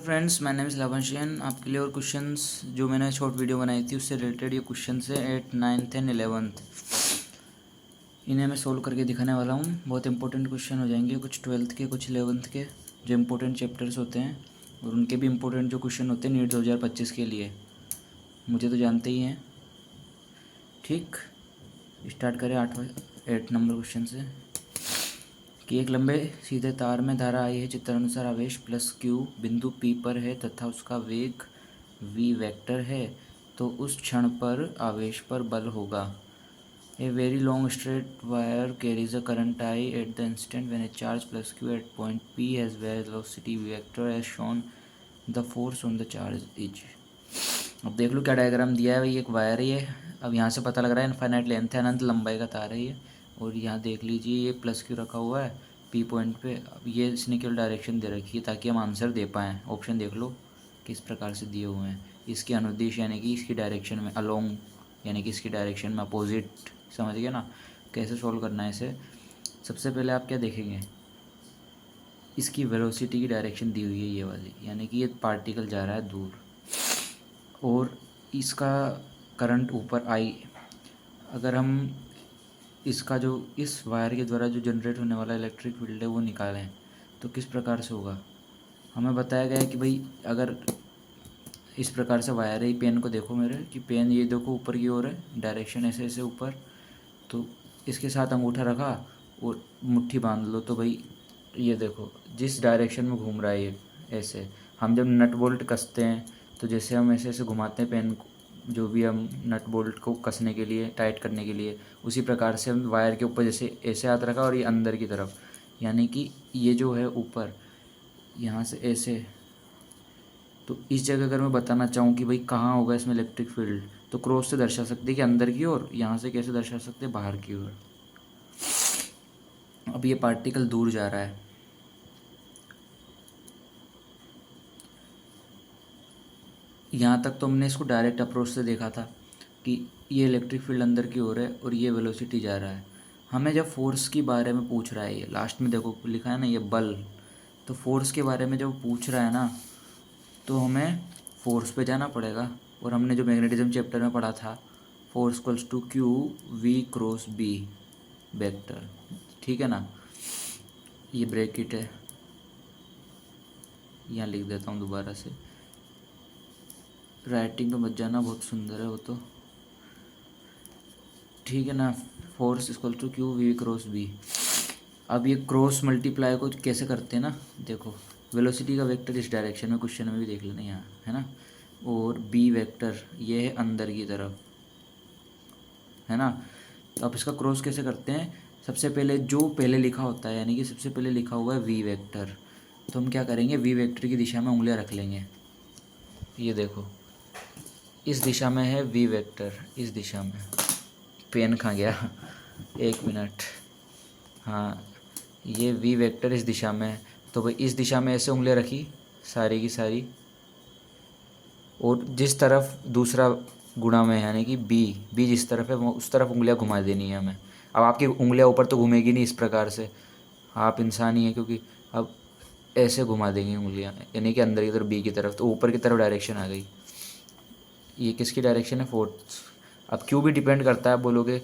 Friends, my name is लवंशियन। आपके लिए और क्वेश्चंस जो मैंने शॉर्ट वीडियो बनाई थी उससे रिलेटेड ये क्वेश्चंस है 8, 9th एंड 11th। इन्हें मैं सोल्व करके दिखाने वाला हूँ। बहुत इंपॉर्टेंट क्वेश्चन हो जाएंगे, कुछ 12th के, कुछ 11th के, जो इंपॉर्टेंट चैप्टर्स होते हैं और उनके भी इंपॉर्टेंट जो क्वेश्चन होते हैं नीट 2025 के लिए, मुझे तो जानते ही हैं। ठीक, स्टार्ट करें 8 नंबर क्वेश्चन से कि एक लंबे सीधे तार में धारा आई है चित्रानुसार आवेश प्लस क्यू बिंदु पी पर है तथा उसका वेग वी वेक्टर है, तो उस क्षण पर आवेश पर बल होगा। A very long straight wire carries a current I at the instant when a charge plus Q at point P has velocity vector as shown the force on the charge is. अब देख लो क्या diagram दिया है भाई। एक wire है ये, अब यहाँ से पता लग रहा है इनफाइनाइट लेंथ है, अनंत लंबाई का तार है ये। और यहाँ देख लीजिए ये प्लस क्यू रखा हुआ है पी पॉइंट पे। अब ये इसने केवल डायरेक्शन दे रखी है ताकि हम आंसर दे पाएँ। ऑप्शन देख लो किस प्रकार से दिए हुए हैं। इसकी अनुदिश यानी कि इसकी डायरेक्शन में, अलोंग यानी कि इसकी डायरेक्शन में अपोजिट। समझ गए ना कैसे सॉल्व करना है इसे। सबसे पहले आप क्या देखेंगे, इसकी वेलोसिटी की डायरेक्शन दी हुई है ये वाली, यानी कि ये पार्टिकल जा रहा है दूर और इसका करंट ऊपर आई। अगर हम इसका जो इस वायर के द्वारा जो जनरेट होने वाला इलेक्ट्रिक फील्ड है वो निकालें तो किस प्रकार से होगा। हमें बताया गया है कि भाई अगर इस प्रकार से वायर है, पेन को देखो मेरे कि पेन ये देखो ऊपर की ओर है, डायरेक्शन ऐसे ऐसे ऊपर, तो इसके साथ अंगूठा रखा और मुट्ठी बांध लो तो भाई ये देखो जिस डायरेक्शन में घूम रहा है ये ऐसे। हम जब नट बोल्ट कसते हैं तो जैसे हम ऐसे ऐसे घुमाते हैं पेन को, जो भी हम नट बोल्ट को कसने के लिए, टाइट करने के लिए, उसी प्रकार से हम वायर के ऊपर जैसे ऐसे हाथ रखा और ये अंदर की तरफ, यानी कि ये जो है ऊपर यहाँ से ऐसे। तो इस जगह अगर मैं बताना चाहूँ कि भाई कहाँ होगा इसमें इलेक्ट्रिक फील्ड, तो क्रॉस से दर्शा सकते हैं कि अंदर की ओर, यहाँ से कैसे दर्शा सकते हैं बाहर की ओर। अब ये पार्टिकल दूर जा रहा है, यहाँ तक तो हमने इसको डायरेक्ट अप्रोच से देखा था कि ये इलेक्ट्रिक फील्ड अंदर की ओर है और ये वेलोसिटी जा रहा है। हमें जब फोर्स के बारे में पूछ रहा है, ये लास्ट में देखो लिखा है ना ये बल, तो फोर्स के बारे में जब पूछ रहा है ना तो हमें फोर्स पे जाना पड़ेगा। और हमने जो मैग्नेटिज्म चैप्टर में पढ़ा था, force equals to Q V cross B vector, ठीक है ना। ये ब्रैकेट है, यहाँ लिख देता हूँ दोबारा से, राइटिंग पे मत जाना, बहुत सुंदर है वो तो, ठीक है ना। Force equal to Q V cross B. अब ये क्रॉस मल्टीप्लाई को कैसे करते हैं ना, देखो वेलोसिटी का वेक्टर इस डायरेक्शन में, क्वेश्चन में भी देख लेना यहाँ है ना, और बी वेक्टर ये है अंदर की तरफ, है ना। तो अब इसका क्रॉस कैसे करते हैं, सबसे पहले जो पहले लिखा होता है, यानी कि सबसे पहले लिखा हुआ है वी वेक्टर, तो हम क्या करेंगे वी वेक्टर की दिशा में उंगलियां रख लेंगे। ये देखो इस दिशा में है वी वेक्टर, इस दिशा में, पेन खा गया एक मिनट, हाँ ये वी वेक्टर इस दिशा में है। तो भाई इस दिशा में ऐसे उंगलियां रखी सारी की सारी, और जिस तरफ दूसरा गुणा में यानी कि बी, बी जिस तरफ है वो उस तरफ उंगलियां घुमा देनी है हमें। अब आपकी उंगलियां ऊपर तो घूमेगी नहीं इस प्रकार से, आप इंसान ही हैं, क्योंकि अब ऐसे घुमा देंगी उंगलियां, यानी कि अंदर की तरफ बी की तरफ, तो ऊपर की तरफ डायरेक्शन आ गई। ये किसकी डायरेक्शन है, फोर्थ। अब क्यू भी डिपेंड करता है बोलोगे,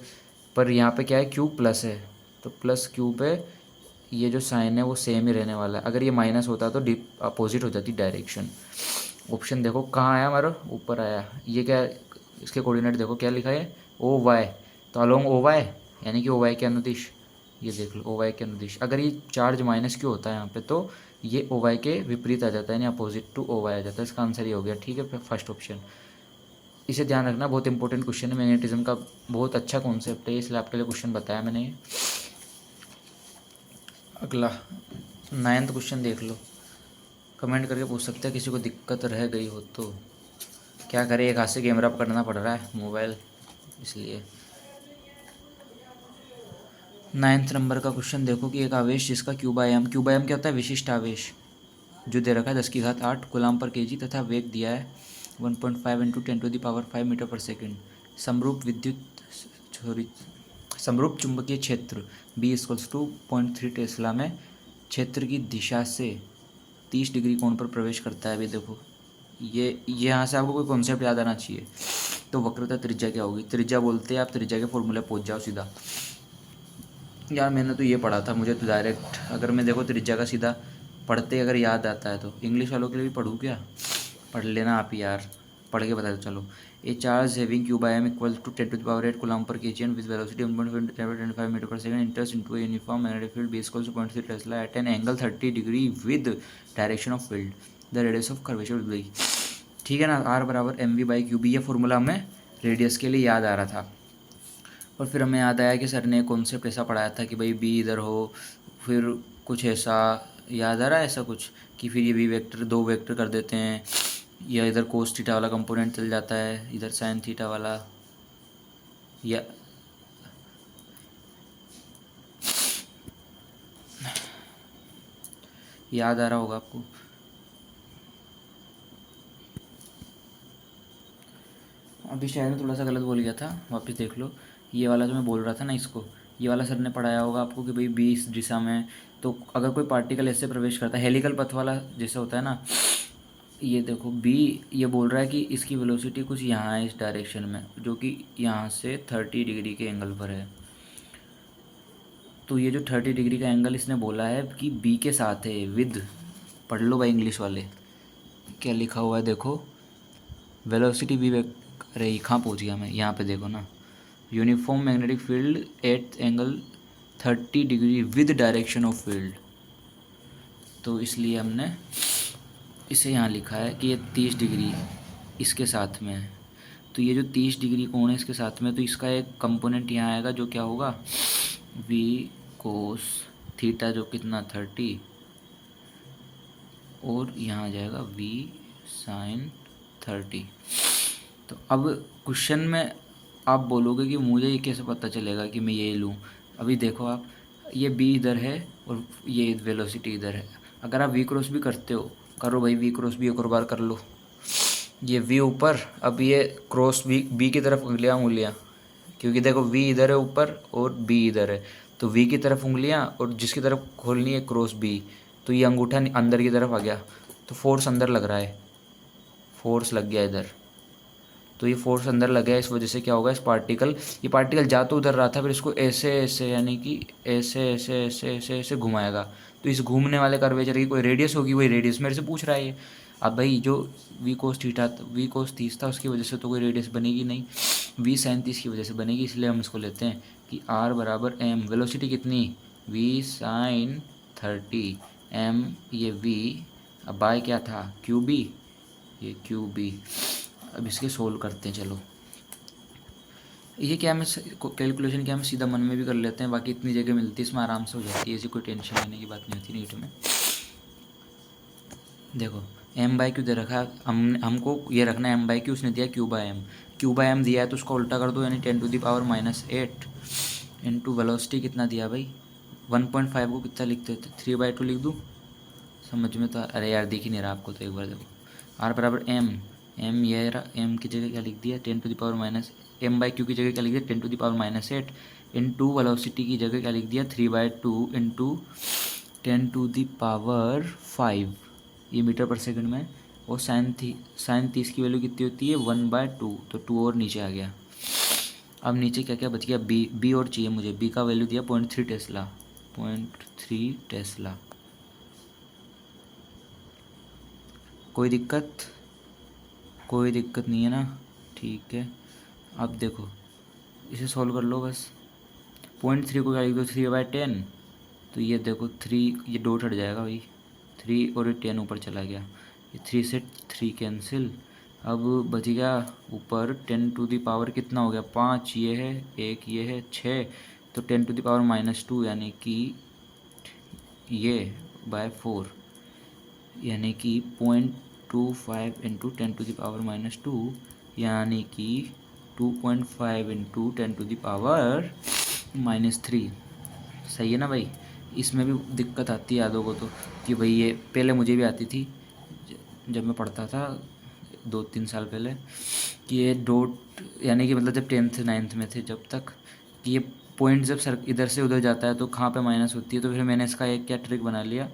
पर यहाँ पे क्या है क्यू प्लस है, तो प्लस क्यू पे ये जो साइन है वो सेम ही रहने वाला है। अगर ये माइनस होता तो अपोजिट हो जाती डायरेक्शन। ऑप्शन देखो कहाँ आया हमारा, ऊपर आया। ये क्या, इसके कोऑर्डिनेट देखो क्या लिखा है, ओ वाई, तो अलोंग ओ वाई यानी कि ओ वाई के अनुदिश, ये देख लो ओ वाई के अनुदिश। अगर ये चार्ज माइनस क्यू होता है यहाँ पे तो ये ओ वाई के विपरीत आ जाता है, यानी अपोजिट टू ओ वाई आ जाता है। इसका आंसर ये हो गया, ठीक है, फर्स्ट ऑप्शन। इसे ध्यान रखना, बहुत इंपॉर्टेंट क्वेश्चन है, मैग्नेटिज्म का बहुत अच्छा कॉन्सेप्ट है, इसलिए आपके लिए क्वेश्चन बताया मैंने। अगला 9th क्वेश्चन देख लो, कमेंट करके पूछ सकते हैं किसी को दिक्कत रह गई हो तो। क्या करें, एक हाथ से कैमरा पकड़ना पड़ रहा है मोबाइल, इसलिए। 9th नंबर का क्वेश्चन देखो कि एक आवेश जिसका क्यूबायाम, क्यूबायाम क्या होता है, विशिष्ट आवेश, जो दे रखा है 10⁸ गुलाम पर केजी तथा वेग दिया है 1.5 × 10⁵ मीटर पर सेकेंड। समरूप समरूप चुंबकीय क्षेत्र B = 0.3 टेस्ला में क्षेत्र की दिशा से 30 डिग्री कोण पर प्रवेश करता है। अभी देखो ये यहाँ से आपको कोई कॉन्सेप्ट याद आना चाहिए। तो वक्रता त्रिज्या क्या होगी, त्रिज्या बोलते हैं, आप त्रिज्या के फॉर्मूले पहुँच जाओ सीधा। यार मैंने तो ये पढ़ा था, मुझे तो डायरेक्ट अगर मैं देखो त्रिज्या का सीधा पढ़ते अगर याद आता है तो इंग्लिश वालों के लिए भी पढ़ूँ क्या, पढ़ लेना आप ही यार, पढ़ के बता दो। चलो, a charge having Q by M equal to 10⁸ coulomb per kg and with velocity 1.25 metre per second enters into a uniform magnetic field B equal to 0.3 tesla at an angle 30 degree with direction of field, the radius of curvature will be. ठीक है ना, R बराबर M V by Q B, ये formula हमें radius के लिए याद आ रहा था। और फिर हमें याद आया कि सर ने कॉन्सेप्ट ऐसा पढ़ाया था कि भाई बी इधर हो, फिर कुछ ऐसा याद आ रहा है ऐसा कुछ कि फिर ये बी वेक्टर 2 वेक्टर कर देते हैं, या इधर कोस थीटा वाला कंपोनेंट चल जाता है, इधर साइन थीटा वाला, या याद आ रहा होगा आपको। अभी शायद मैं थोड़ा सा गलत बोल गया था, वापस देख लो। ये वाला जो मैं बोल रहा था ना, इसको ये वाला सर ने पढ़ाया होगा आपको कि भाई बी इस दिशा में, तो अगर कोई पार्टिकल ऐसे प्रवेश करता है हेलिकल पथ वाला जैसे होता है ना, ये देखो बी ये बोल रहा है कि इसकी वेलोसिटी कुछ यहाँ है इस डायरेक्शन में, जो कि यहाँ से 30 डिग्री के एंगल पर है। तो ये जो 30 डिग्री का एंगल इसने बोला है कि बी के साथ है विद, पढ़ लो भाई इंग्लिश वाले क्या लिखा हुआ है देखो, वेलोसिटी बी, अरे कहाँ पहुँच गया मैं, यहाँ पे देखो ना, uniform magnetic field at angle 30 degree with direction of field. तो इसलिए हमने इसे यहाँ लिखा है कि ये 30 डिग्री इसके साथ में है। तो ये जो 30 डिग्री कोण है इसके साथ में, तो इसका एक कंपोनेंट यहाँ आएगा जो क्या होगा, वी कोस थीटा, जो कितना 30, और यहाँ आ जाएगा वी साइन 30। तो अब क्वेश्चन में आप बोलोगे कि मुझे ये कैसे पता चलेगा कि मैं ये लूँ। अभी देखो आप, ये बी इधर है और ये वेलोसिटी इधर है। अगर आप वी क्रॉस भी करते हो, करो भाई वी क्रॉस भी एक और बार कर लो। ये वी ऊपर, अब ये क्रॉस बी की तरफ उंगलियाँ, क्योंकि देखो वी इधर है ऊपर और बी इधर है, तो वी की तरफ उंगलियाँ और जिसकी तरफ खोलनी है क्रॉस बी, तो ये अंगूठा अंदर की तरफ आ गया, तो फोर्स अंदर लग रहा है, फोर्स लग गया इधर। तो ये फोर्स अंदर लग गया, इस वजह से क्या होगा, इस पार्टिकल, ये पार्टिकल जा तो उधर रहा था, फिर इसको ऐसे ऐसे यानी कि ऐसे ऐसे ऐसे ऐसे ऐसे घुमाएगा। तो इस घूमने वाले कर्वेचर की कोई रेडियस होगी, वही रेडियस मेरे से पूछ रहा है ये। अब भाई जो वी कोस 30 था उसकी वजह से तो कोई रेडियस बनेगी नहीं, वी साइन 30 की वजह से बनेगी, इसलिए हम इसको लेते हैं कि आर बराबर एम, वेलोसिटी कितनी, वी साइन 30, एम ये वी, अब बाय क्या था क्यू बी, ये क्यू बी। अब इसके सोल्व करते हैं। चलो ये क्या मैं कैलकुलेशन क्या मैं सीधा मन में भी कर लेते हैं, बाकी इतनी जगह मिलती है इसमें आराम से हो जाती है, ऐसी कोई टेंशन लेने की बात नहीं होती नीट में। देखो एम बाई क्यू दे रखा है, हमको ये रखना है एम बाई क्यू, उसने दिया Q by M, Q by M दिया है तो उसको उल्टा कर दो, यानी 10⁻⁻8 इंटू वेलोसिटी कितना दिया भाई 1.5 को कितना लिखते थे 3/2 लिख दूँ, समझ में तो, अरे यार दिख ही नहीं रहा आपको, तो एक बार देखो आर बराबर एम ये रहा, एम की जगह क्या लिख दिया 10⁻⁻, एम बाई क्यू की जगह क्या लिख दिया 10⁻⁸ इंटू वेलोसिटी की जगह क्या लिख दिया 3/2 इंटू 10⁻⁵, ये मीटर पर सेकंड में। और साइन 30 की वैल्यू कितनी होती है 1/2, तो 2 और नीचे आ गया। अब नीचे क्या क्या बच गया, बी और चाहिए मुझे, बी का वैल्यू दिया 0.3 टेस्ला, 0.3 टेस्ला। कोई दिक्कत नहीं है ना, ठीक है। अब देखो इसे सॉल्व कर लो बस, 0.3 को क्या लिख दो 3/10, तो ये देखो 3, ये डॉट हट जाएगा भाई, 3 और ये 10 ऊपर चला गया, ये 3 से 3 कैंसिल। अब बच गया ऊपर 10⁻, कितना हो गया 5, ये है 1, ये है 6, तो 10⁻⁻2 यानी कि ये बाय 4, यानी कि 0.25 इंटू 10⁻⁻2, यानी कि 2.5 इंटू 10⁻⁻3। सही है ना भाई। इसमें भी दिक्कत आती है यादों को तो, कि भाई ये पहले मुझे भी आती थी जब मैं पढ़ता था 2-3 साल पहले, कि ये डॉट यानी कि मतलब जब 10th 9th में थे जब तक, कि ये पॉइंट जब सर इधर से उधर जाता है तो कहाँ पे माइनस होती है, तो फिर मैंने इसका एक क्या ट्रिक बना लिया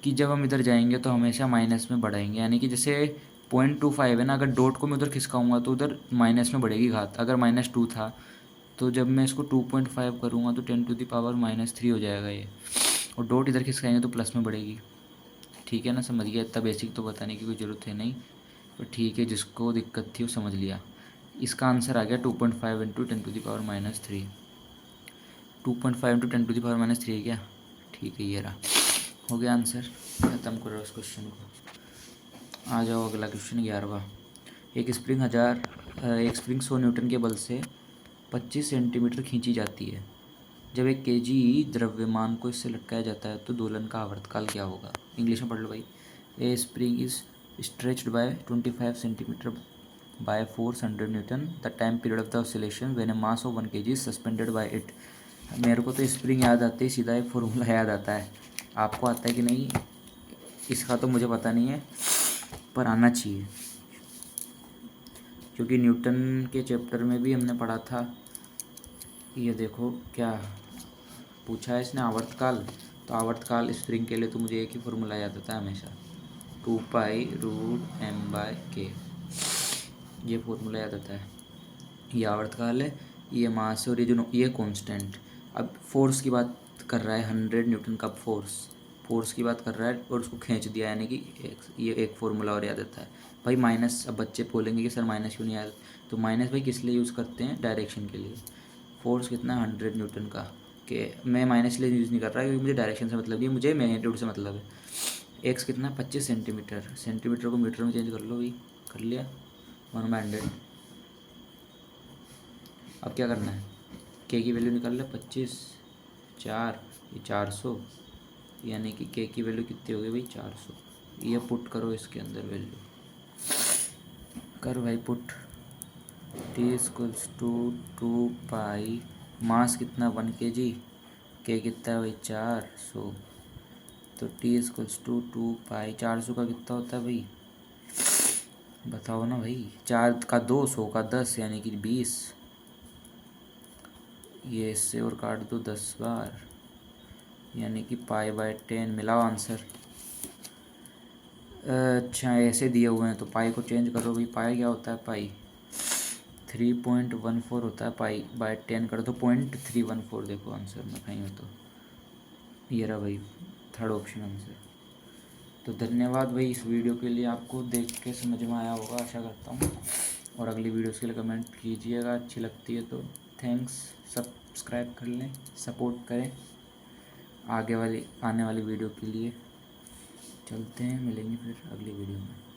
कि जब हम इधर जाएंगे तो हमेशा माइनस में बढ़ाएंगे, यानी कि जैसे 0.25 है ना, अगर डॉट को मैं उधर खिसकाऊंगा तो उधर माइनस में बढ़ेगी घात। अगर -2 था तो जब मैं इसको 2.5 करूँगा तो 10⁻³ हो जाएगा ये, और डॉट इधर खिसकाएंगे तो प्लस में बढ़ेगी। ठीक है ना, समझ गया? इतना बेसिक तो बताने की कोई ज़रूरत है नहीं, पर ठीक है, जिसको दिक्कत थी वो समझ लिया। इसका आंसर आ गया 2.5 × 10⁻³ 2.5 × 10⁻³ है क्या? ठीक है, ये रहा, हो गया आंसर। ख़त्म करो इस क्वेश्चन को। आ जाओ अगला क्वेश्चन 11वां। एक स्प्रिंग 100 न्यूटन के बल से 25 सेंटीमीटर खींची जाती है। जब 1 kg द्रव्यमान को इससे लटकाया जाता है तो दोलन का आवर्तकाल क्या होगा? इंग्लिश में पढ़ लो भाई। A spring is stretched by 25 centimetre by force 100 newton. The time period of the oscillation when a mass of 1 kg is suspended by it. मेरे को तो स्प्रिंग याद आते ही सीधा एक फॉर्मूला याद आता है। आपको आता है कि नहीं इसका तो मुझे पता नहीं है, पर आना चाहिए, क्योंकि न्यूटन के चैप्टर में भी हमने पढ़ा था। ये देखो क्या पूछा है इसने, आवर्तकाल। तो आवर्तकाल स्प्रिंग के लिए तो मुझे एक ही फॉर्मूला याद आता है हमेशा, 2π√m/k। ये फॉर्मूला याद आता है। ये आवर्तकाल है, ये मास है, और ये कांस्टेंट। अब फोर्स की बात कर रहा है, 100 न्यूटन का फोर्स की बात कर रहा है, और उसको खींच दिया, यानी कि ये एक फार्मूला और याद आता है भाई। माइनस, अब बच्चे बोलेंगे कि सर माइनस क्यों नहीं आया, तो माइनस भाई किस लिए यूज़ करते हैं? डायरेक्शन के लिए। फोर्स कितना है 100 न्यूटन का, कि मैं माइनस इसलिए यूज़ नहीं कर रहा क्योंकि मुझे डायरेक्शन से मतलब है, मुझे मैग्नीट्यूड से मतलब है। एक्स कितना है 25 सेंटीमीटर, सेंटीमीटर को मीटर में चेंज कर लो भाई, कर लिया 1/100। अब क्या करना है, के की वैल्यू निकाल लो, 25 4 ये 400, यानी कि के की वैल्यू कितनी होगी भाई 400। ये पुट करो इसके अंदर वैल्यू, कर भाई पुट। T = 2π, मास कितना 1 kg, के कितना है भाई 400, तो T = 2π। 400 का कितना होता है भाई, बताओ ना भाई। 4 का 2, 100 का 10, यानी कि 20। ये इससे और काट दो 10 बार, यानी कि π/10। मिलाओ आंसर। अच्छा ऐसे दिए हुए हैं तो पाई को चेंज करो भाई। पाई क्या होता है, पाई 3.14 होता है, π/10 कर दो 0.314। देखो आंसर में कहीं हो तो ये रहा भाई, थर्ड ऑप्शन आंसर। तो धन्यवाद भाई इस वीडियो के लिए, आपको देख के समझ में आया होगा आशा करता हूँ, और अगली वीडियोस के लिए कमेंट कीजिएगा, अच्छी लगती है तो। थैंक्स, सब्सक्राइब कर लें, सपोर्ट करें आने वाली वीडियो के लिए। चलते हैं, मिलेंगे फिर अगली वीडियो में।